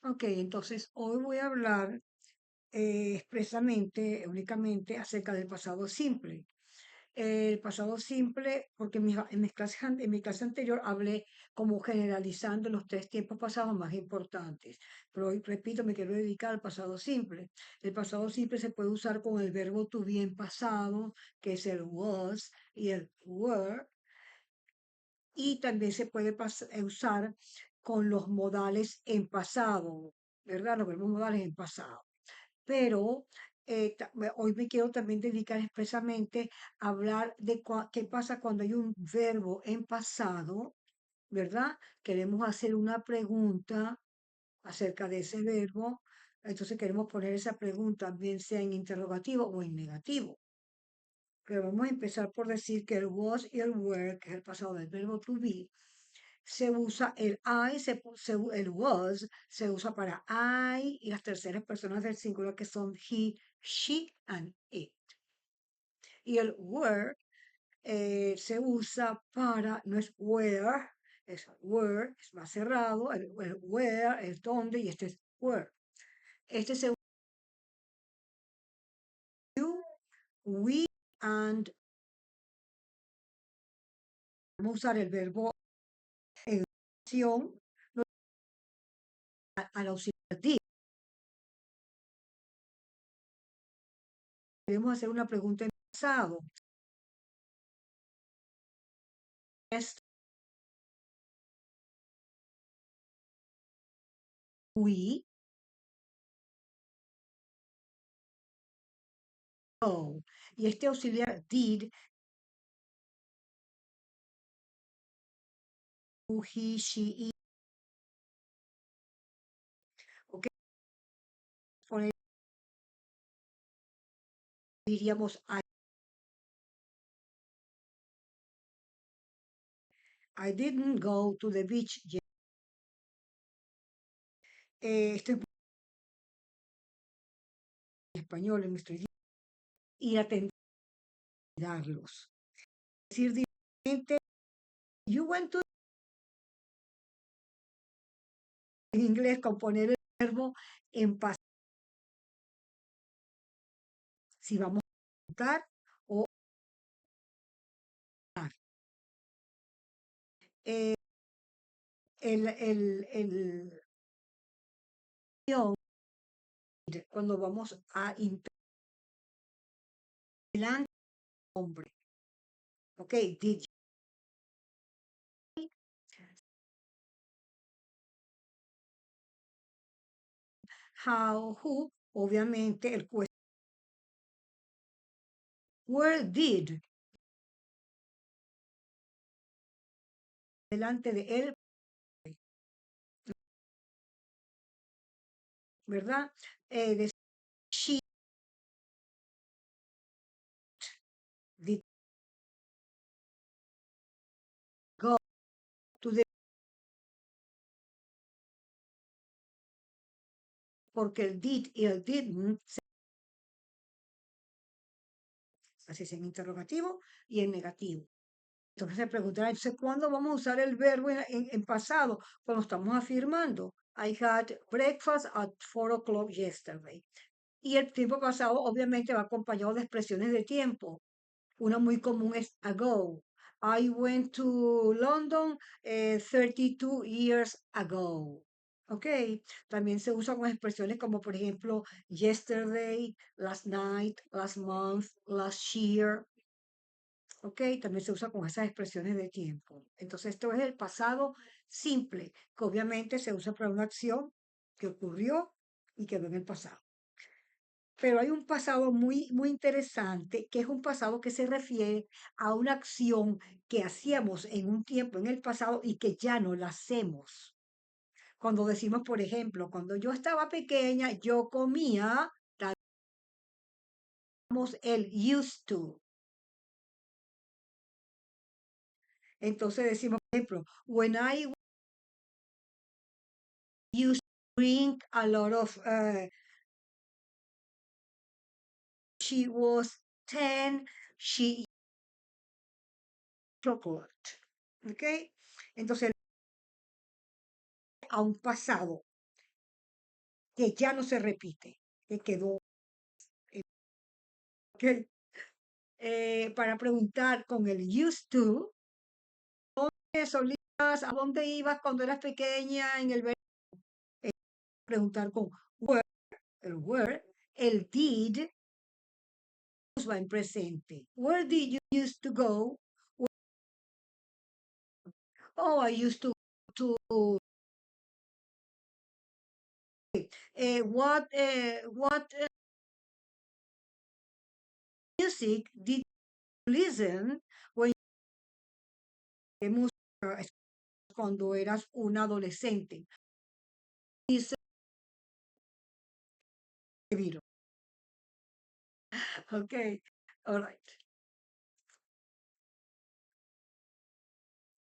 Ok, entonces hoy voy a hablar expresamente, únicamente acerca del pasado simple. El pasado simple, porque en mi clase anterior hablé como generalizando los tres tiempos pasados más importantes. Pero hoy, repito, me quiero dedicar al pasado simple. El pasado simple se puede usar con el verbo to be en pasado, que es el was y el were, y también se puede usar con los modales en pasado, ¿verdad? Los verbos modales en pasado. Pero hoy me quiero también dedicar expresamente a hablar de qué pasa cuando hay un verbo en pasado, ¿verdad? Queremos hacer una pregunta acerca de ese verbo, entonces queremos poner esa pregunta, bien sea en interrogativo o en negativo. Pero vamos a empezar por decir que el was y el were, que es el pasado del verbo to be, se usa el I, el was, se usa para I y las terceras personas del singular que son he, she and it. Y el were se usa para, no es where, es where, es más cerrado, el where, el donde, y este es where. Este se usa you, we, and vamos a usar el verbo en acción al auxiliar did. Queremos hacer una pregunta en pasado. Es we go. Y este auxiliar did, he, she, it, ¿ok? Por ahí diríamos I didn't go to the beach yet. Esto es en español, en nuestro idioma. Ir a atenderlos. Decir directamente, you went to, en inglés, con poner el verbo en pasado. Si vamos a preguntar o hablar. Eh, el cuando vamos a delante hombre. Ok, did you, how, who, obviamente el cuestionario. Where did, delante de él, ¿verdad? De she did go to the, porque el did y el didn't, así es en interrogativo y en negativo. Entonces se preguntará, entonces, ¿cuándo vamos a usar el verbo en pasado? Cuando estamos afirmando. I had breakfast at 4 o'clock yesterday. Y el tiempo pasado obviamente va acompañado de expresiones de tiempo. Una muy común es ago. I went to London 32 years ago. ¿Ok? También se usa con expresiones como, por ejemplo, yesterday, last night, last month, last year. ¿Ok? También se usa con esas expresiones de tiempo. Entonces, esto es el pasado simple, que obviamente se usa para una acción que ocurrió y quedó en el pasado. Pero hay un pasado muy, muy interesante, que es un pasado que se refiere a una acción que hacíamos en un tiempo en el pasado y que ya no la hacemos. Cuando decimos, por ejemplo, cuando yo estaba pequeña, yo comía, damos el used to. Entonces decimos, por ejemplo, when I used to drink a lot of, she was 10, she chocolate. ¿Ok? Entonces, a un pasado. que ya no se repite, que quedó. ¿Ok? Para preguntar con el used to, solías, ¿a dónde ibas cuando eras pequeña en el verano? Preguntar con where, el where, el did, va en presente. Where did you used to go? Oh, I used to what music did you listen when qué música cuando eras un adolescente? Dice Viro. Okay, all right.